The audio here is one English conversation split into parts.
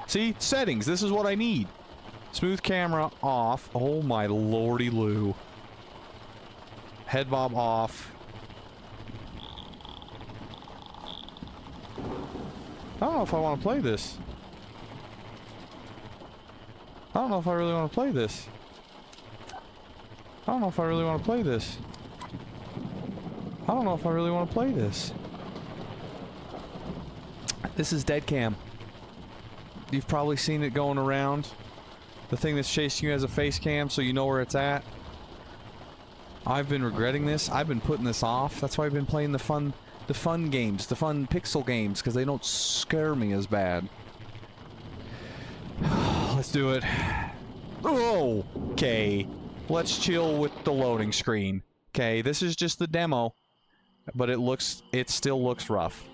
See? Settings. This is what I need. Smooth camera off. Oh my lordy Lou. Head bob off. I don't know if I want to play this. I don't know if I really want to play this. I don't know if I really want to play this. I don't know if I really want to play this. This is Deadcam. You've probably seen it going around. The thing that's chasing you has a face cam, so you know where it's at. I've been regretting this. I've been putting this off. That's why I've been playing the fun games, the fun pixel games, because they don't scare me as bad. Let's do it. Oh, okay. Let's chill with the loading screen. Okay, this is just the demo, but it still looks rough.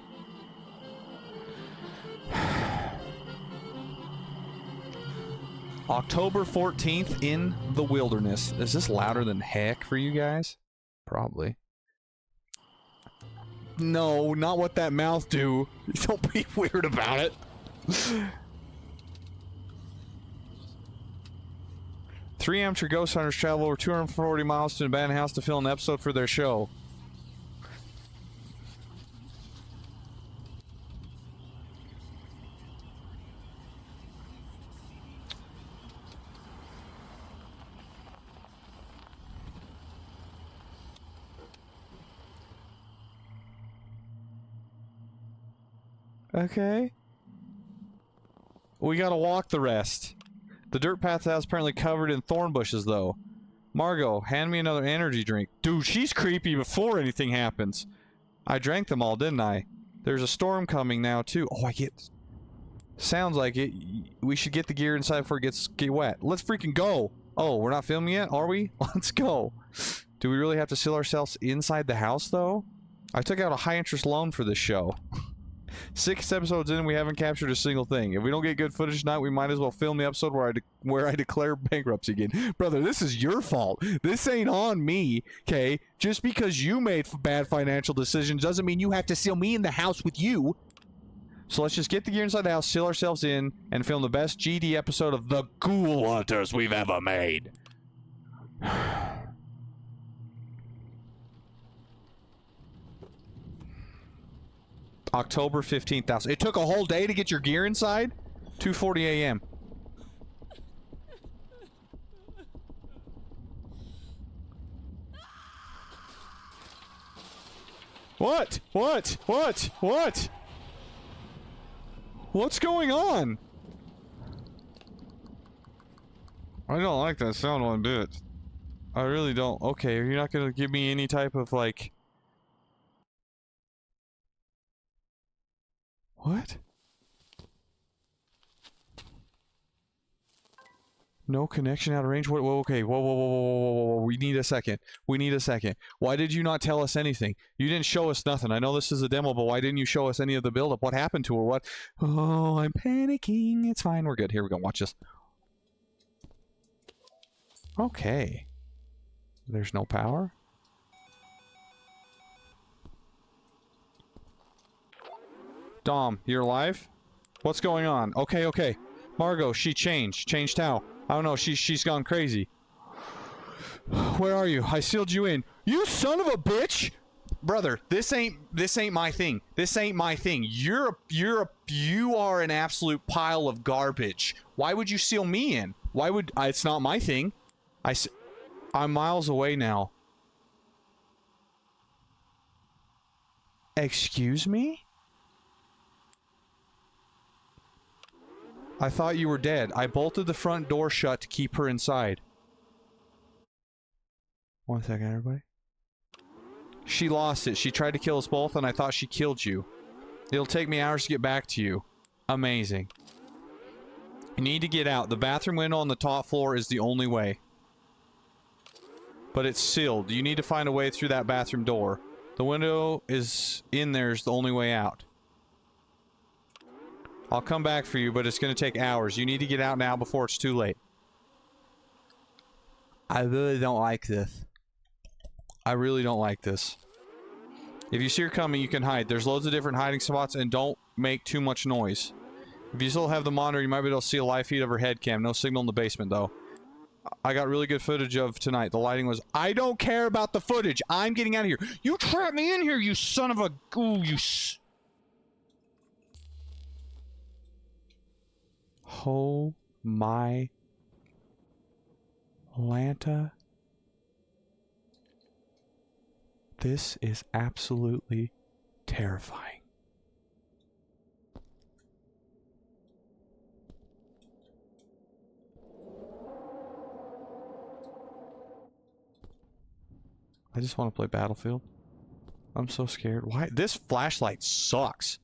October 14th in the wilderness. Is this louder than heck for you guys? Probably. No, not what that mouth do. Don't be weird about it. 3 amateur ghost hunters travel over 240 miles to an abandoned house to film an episode for their show. Okay. We gotta walk the rest. The dirt path is apparently covered in thorn bushes, though. Margot, hand me another energy drink. Dude, she's creepy before anything happens. I drank them all, didn't I? There's a storm coming now, too. Oh, I get... Sounds like it. We should get the gear inside before it get wet. Let's freaking go! Oh, we're not filming yet, are we? Let's go. Do we really have to seal ourselves inside the house, though? I took out a high-interest loan for this show. 6 episodes in, we haven't captured a single thing. If we don't get good footage tonight, we might as well film the episode where I declare bankruptcy again. Brother, this is your fault. This ain't on me, okay? Just because you made bad financial decisions doesn't mean you have to seal me in the house with you. So let's just get the gear inside the house, seal ourselves in, and film the best GD episode of The Ghoul Hunters we've ever made. October 15th. It took a whole day to get your gear inside? 2:40 a.m. What? What? What? What? What's going on? I don't like that sound one bit. I really don't. Okay, you're not gonna give me any type of, like... What? No connection out of range? What? Whoa, okay. Whoa. We need a second. We need a second. Why did you not tell us anything? You didn't show us nothing. I know this is a demo, but why didn't you show us any of the buildup? What happened to her? What? Oh, I'm panicking. It's fine. We're good. Here we go. Watch this. Okay. There's no power? Dom, you're alive? What's going on? Okay, okay. Margot, she changed. Changed how? I don't know. She's gone crazy. Where are you? I sealed you in. You son of a bitch! Brother, this ain't my thing. This ain't my thing. You are an absolute pile of garbage. Why would you seal me in? Why would... it's not my thing. I'm miles away now. Excuse me? I thought you were dead. I bolted the front door shut to keep her inside. 1 second, everybody. She lost it. She tried to kill us both, and I thought she killed you. It'll take me hours to get back to you. Amazing. You need to get out. The bathroom window on the top floor is the only way. But it's sealed. You need to find a way through that bathroom door. The window is in there is the only way out. I'll come back for you, but it's going to take hours. You need to get out now before it's too late. I really don't like this. I really don't like this. If you see her coming, you can hide. There's loads of different hiding spots, and don't make too much noise. If you still have the monitor, you might be able to see a live feed of her head cam. No signal in the basement, though. I got really good footage of tonight. The lighting was... I don't care about the footage. I'm getting out of here. You trapped me in here, you son of a... Ooh, you... Oh my... Lanta. This is absolutely terrifying. I just want to play Battlefield. I'm so scared. Why? This flashlight sucks.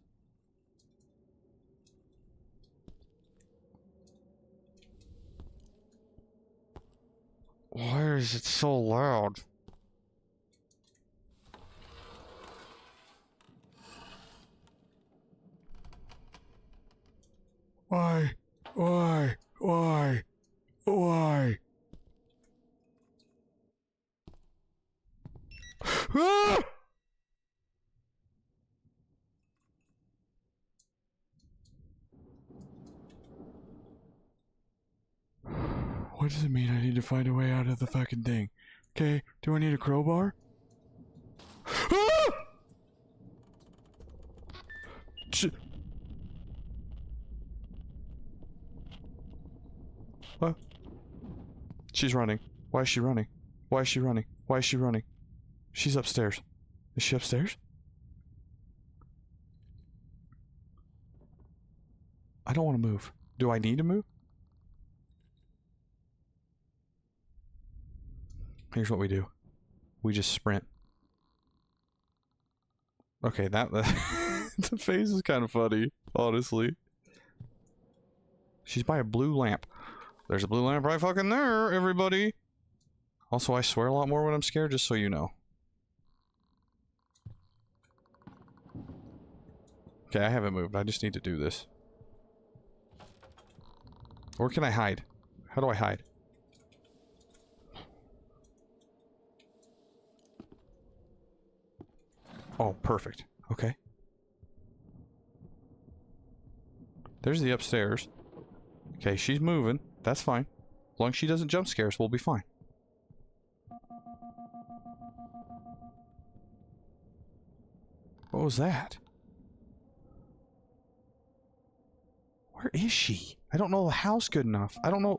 Why is it so loud? Why? Why? Why? Why? Ah! What does it mean? I need to find a way out of the fucking thing. Okay, do I need a crowbar? Ah! What? She's running. Why is she running? Why is she running? Why is she running? She's upstairs. Is she upstairs? I don't want to move. Do I need to move? Here's what we do. We just sprint. Okay, that the face is kind of funny, honestly. She's by a blue lamp. There's a blue lamp right fucking there, everybody. Also, I swear a lot more when I'm scared, just so you know. Okay, I haven't moved. I just need to do this. Where can I hide? How do I hide? Oh, perfect. Okay. There's the upstairs. Okay, she's moving. That's fine. As long as she doesn't jump scare us, we'll be fine. What was that? Where is she? I don't know the house good enough. I don't know...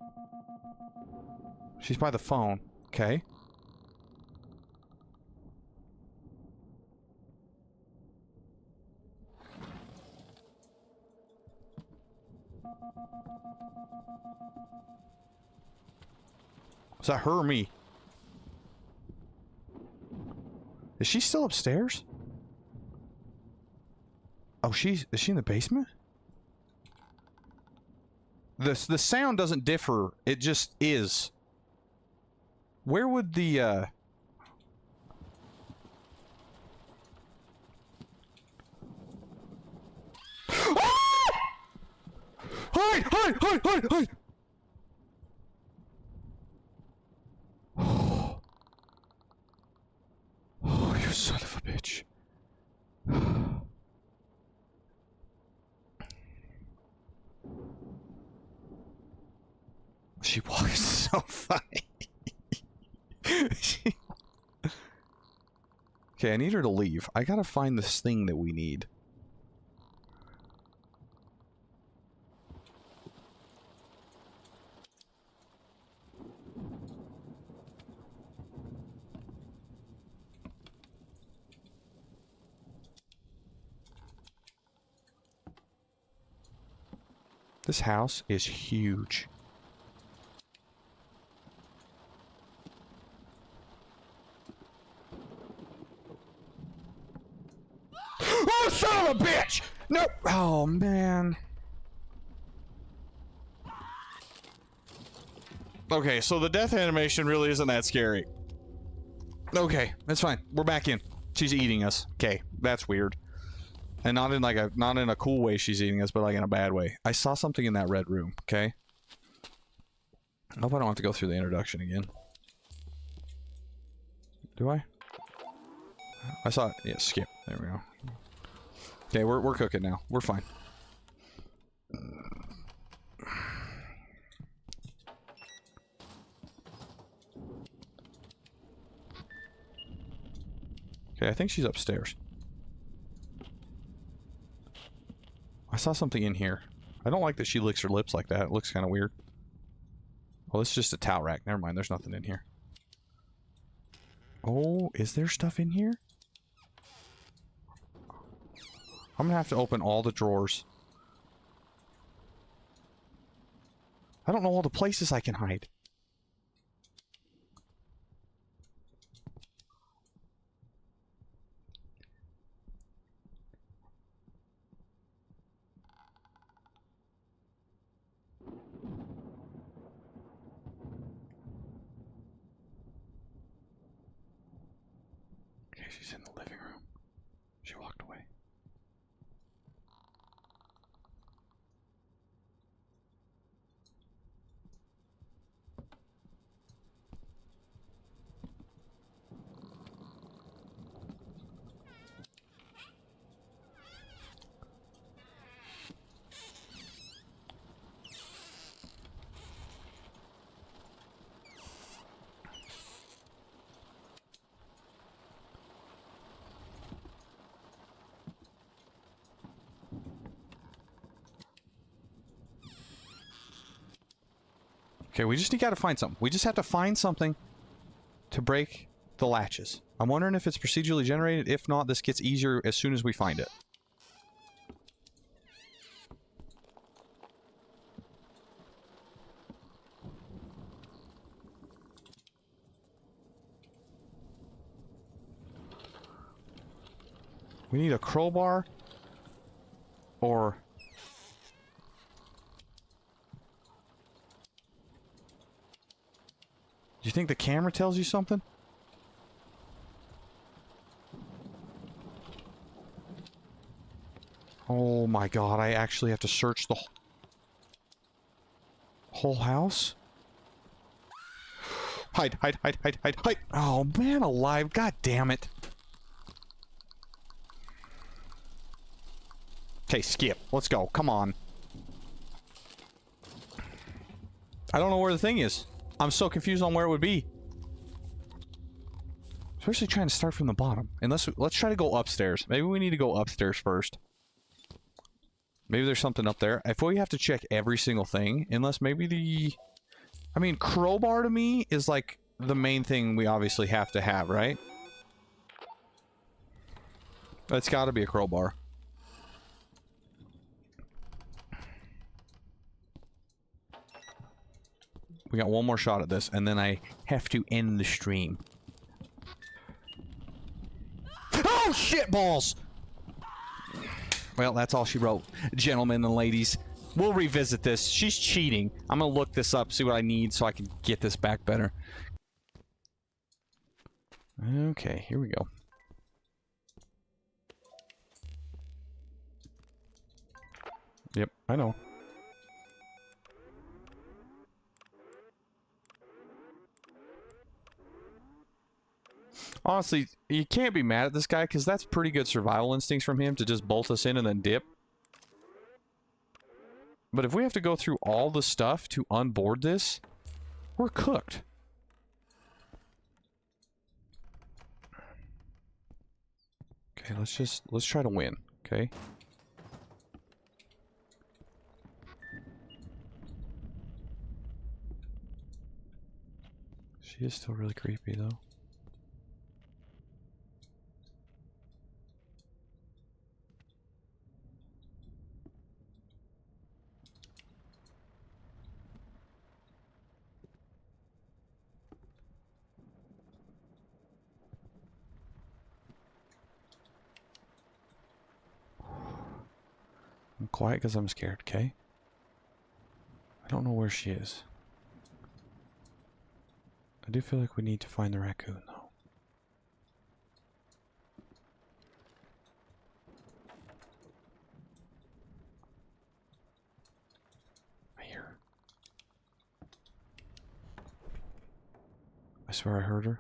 She's by the phone. Okay. Is that her or me? Is she still upstairs? Oh, is she in the basement? The sound doesn't differ. It just is. Where would the Ah! Hide! Hide! Hide! Hide! Hide! Oh, you son of a bitch. She walks so funny. Okay, I need her to leave. I gotta find this thing that we need. This house is huge. Oh, son of a bitch! No! Oh, man. Okay, so the death animation really isn't that scary. Okay, that's fine. We're back in. She's eating us. Okay, that's weird. And not in like not in a cool way she's eating us, but like in a bad way. I saw something in that red room, okay? I hope I don't have to go through the introduction again. Do I? I saw it. Yeah, skip. There we go. Okay, we're cooking now. We're fine. Okay, I think she's upstairs. I saw something in here. I don't like that she licks her lips like that. It looks kind of weird. Well, it's just a towel rack. Never mind, there's nothing in here. Oh, is there stuff in here? I'm gonna have to open all the drawers. I don't know all the places I can hide. Okay, she's in the living room. She walked away. Okay, we just gotta find something. We just have to find something to break the latches. I'm wondering if it's procedurally generated. If not, this gets easier as soon as we find it. We need a crowbar or... Do you think the camera tells you something? Oh my god, I actually have to search the whole house? Hide, hide, hide, hide, hide, hide! Oh man alive, god damn it! Okay, skip. Let's go. Come on. I don't know where the thing is. I'm so confused on where it would be. Especially trying to start from the bottom. Let's try to go upstairs. Maybe we need to go upstairs first. Maybe there's something up there. If we have to check every single thing, unless maybe the... I mean, crowbar to me is like the main thing we obviously have to have, right? It's gotta be a crowbar. We got one more shot at this, and then I have to end the stream. Oh, shit balls! Well, that's all she wrote. Gentlemen and ladies, we'll revisit this. She's cheating. I'm gonna look this up, see what I need so I can get this back better. Okay, here we go. Yep, I know. Honestly, you can't be mad at this guy, because that's pretty good survival instincts from him to just bolt us in and then dip. But if we have to go through all the stuff to unboard this, we're cooked. Okay, let's try to win, okay? She is still really creepy, though. I'm quiet because I'm scared, okay? I don't know where she is. I do feel like we need to find the raccoon, though. I hear her. I swear I heard her.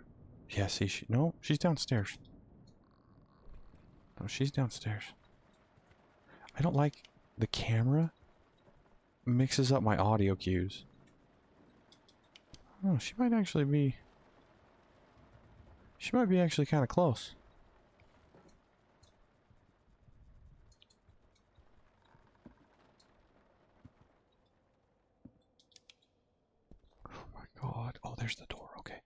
Yeah, see, no, she's downstairs. No, she's downstairs. I don't like the camera mixes up my audio cues. Oh, she might actually be... She might be actually kind of close. Oh my god. Oh, there's the door. Okay.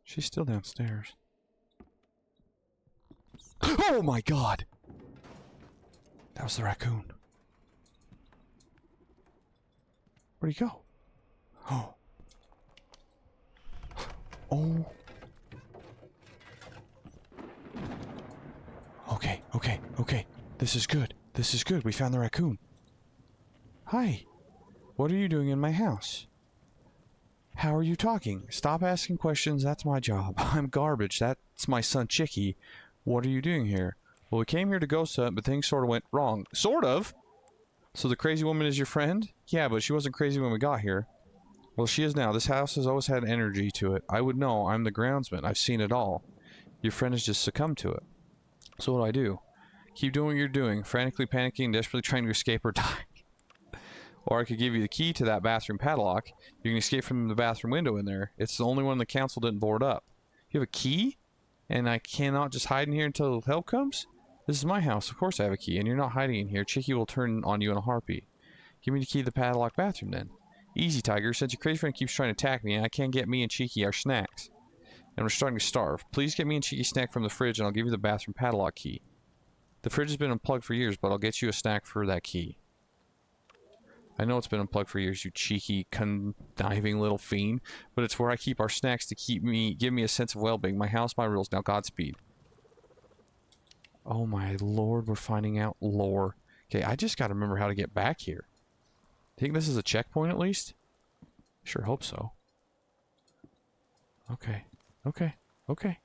She's still downstairs. Oh my god! That was the raccoon. Where'd he go? Oh. Oh. Okay, okay, okay. This is good. This is good. We found the raccoon. Hi. What are you doing in my house? How are you talking? Stop asking questions. That's my job. I'm garbage. That's my son Chicky. What are you doing here? Well, we came here to ghost hunt, but things sort of went wrong. Sort of? So the crazy woman is your friend? Yeah, but she wasn't crazy when we got here. Well, she is now. This house has always had energy to it. I would know. I'm the groundsman. I've seen it all. Your friend has just succumbed to it. So what do? Keep doing what you're doing. Frantically panicking, desperately trying to escape or die. Or I could give you the key to that bathroom padlock. You can escape from the bathroom window in there. It's the only one the council didn't board up. You have a key? And I cannot just hide in here until help comes? This is my house. Of course I have a key. And you're not hiding in here. Chicky will turn on you in a heartbeat. Give me the key to the padlock bathroom then. Easy, Tiger. Since your crazy friend keeps trying to attack me, I can't get me and Cheeky our snacks. And we're starting to starve. Please get me and Cheeky a snack from the fridge and I'll give you the bathroom padlock key. The fridge has been unplugged for years, but I'll get you a snack for that key. I know it's been unplugged for years, you cheeky, conniving little fiend, but it's where I keep our snacks to give me a sense of well-being. My house, my rules. Now Godspeed. Oh my lord, we're finding out lore. Okay, I just gotta remember how to get back here. Think this is a checkpoint at least? Sure hope so. Okay. Okay. Okay.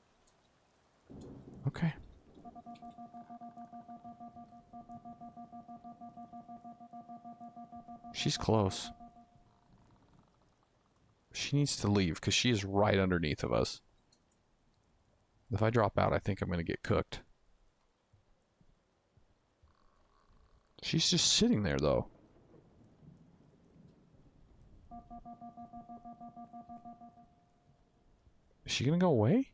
Okay. She's close. She needs to leave because she is right underneath of us. If I drop out, I think I'm going to get cooked. She's just sitting there, though. Is she going to go away?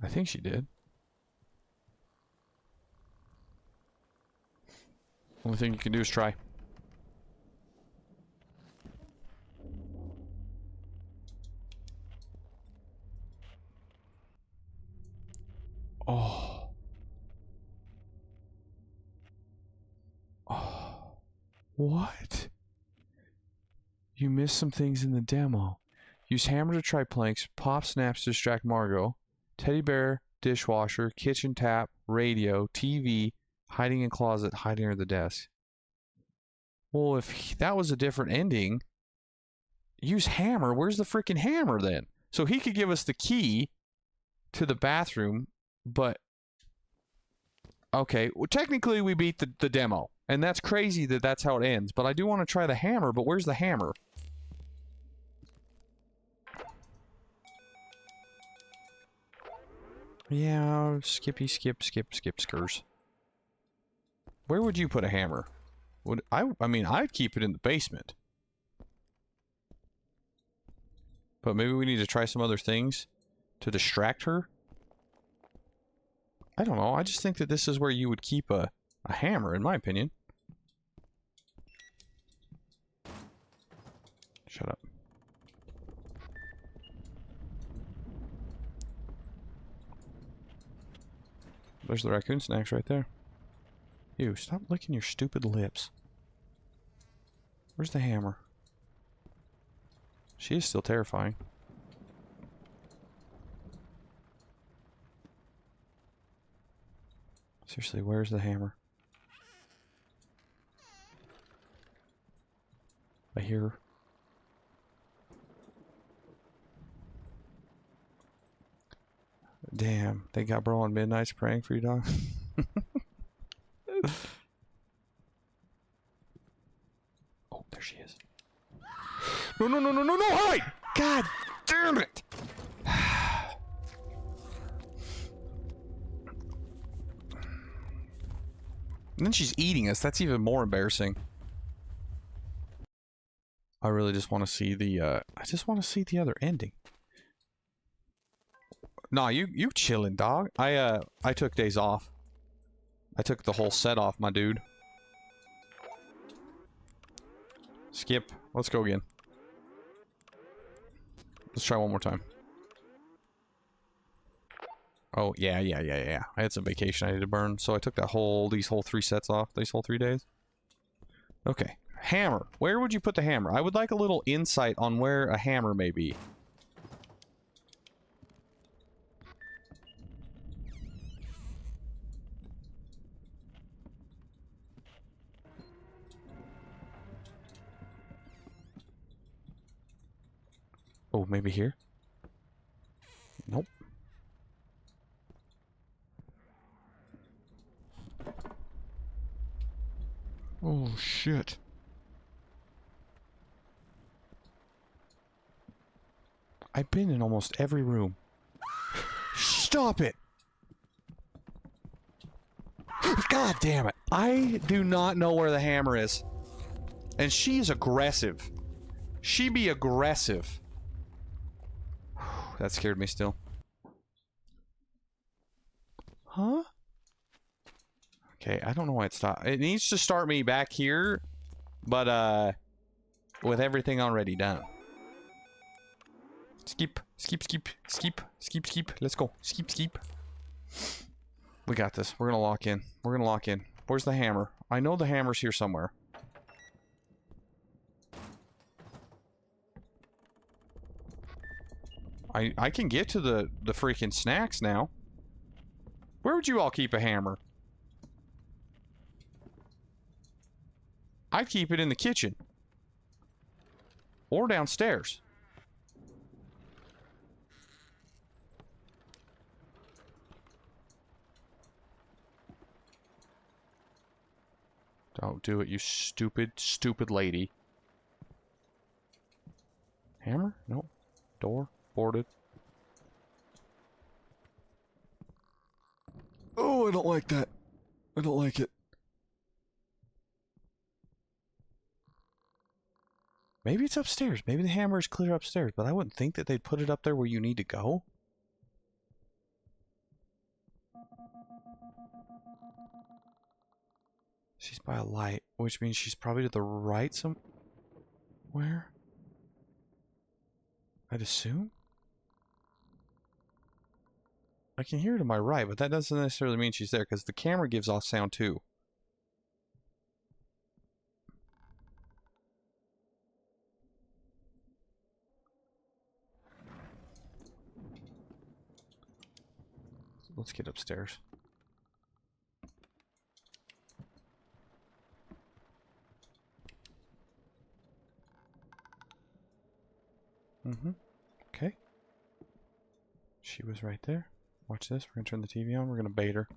I think she did. Only thing you can do is try. Oh. Oh. What? You missed some things in the demo. Use hammer to try planks, pop snaps to distract Margot, teddy bear, dishwasher, kitchen tap, radio, TV, hiding in closet, hiding under the desk. Well, if that was a different ending, use hammer. Where's the freaking hammer then? So he could give us the key to the bathroom, but... Okay, well, technically we beat the demo. And that's crazy that that's how it ends. But I do want to try the hammer, but where's the hammer? Yeah, skippy, skip, skurs. Where would you put a hammer? I mean, I'd keep it in the basement. But maybe we need to try some other things to distract her? I don't know. I just think that this is where you would keep a hammer, in my opinion. Shut up. There's the raccoon snacks right there. Ew, stop licking your stupid lips. Where's the hammer? She is still terrifying. Seriously, where's the hammer? I hear her. Damn, they got bro on Midnight's praying for you, dog. Oh, there she is. No, no, no, no, no, no, hide! God damn it! And then she's eating us. That's even more embarrassing. I really just want to see the, I just want to see the other ending. Nah, you chillin', dog. I took days off. I took the whole set off, my dude. Skip. Let's go again. Let's try one more time. Oh, yeah. I had some vacation I needed to burn, so I took that these whole 3 sets off, these whole 3 days. Okay. Hammer. Where would you put the hammer? I would like a little insight on where a hammer may be. Oh, maybe here? Nope. Oh, shit. I've been in almost every room. Stop it! God damn it. I do not know where the hammer is. And she's aggressive. She be aggressive. That scared me still. Huh? Okay, I don't know why it stopped. It needs to start me back here, but, with everything already done. Skip. Let's go. Skip. We got this. We're gonna lock in. Where's the hammer? I know the hammer's here somewhere. I can get to the freaking snacks now. Where would you all keep a hammer? I'd keep it in the kitchen. Or downstairs. Don't do it, you stupid lady. Hammer? Nope. Door? Boarded. Oh, I don't like that. I don't like it. Maybe it's upstairs. Maybe the hammer is clear upstairs, but I wouldn't think that they'd put it up there where you need to go. She's by a light, which means she's probably to the right somewhere. I'd assume? I can hear her to my right, but that doesn't necessarily mean she's there, because the camera gives off sound too. Let's get upstairs. Okay. She was right there. Watch this. We're gonna turn the TV on. We're gonna bait her.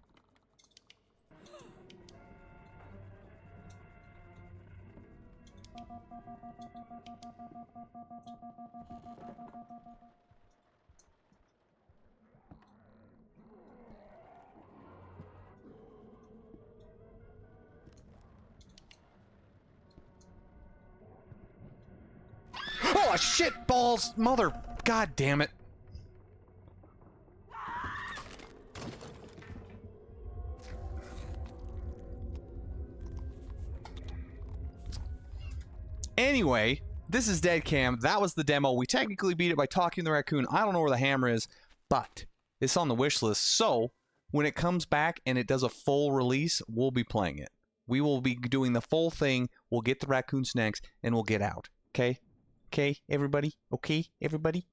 Oh, shit balls! Mother... God damn it. Anyway, this is Deadcam. That was the demo. We technically beat it by talking to the raccoon. I don't know where the hammer is, but it's on the wish list. So, when it comes back and it does a full release, we'll be playing it. We will be doing the full thing. We'll get the raccoon snacks, and we'll get out. Okay? Okay, everybody? Okay, everybody?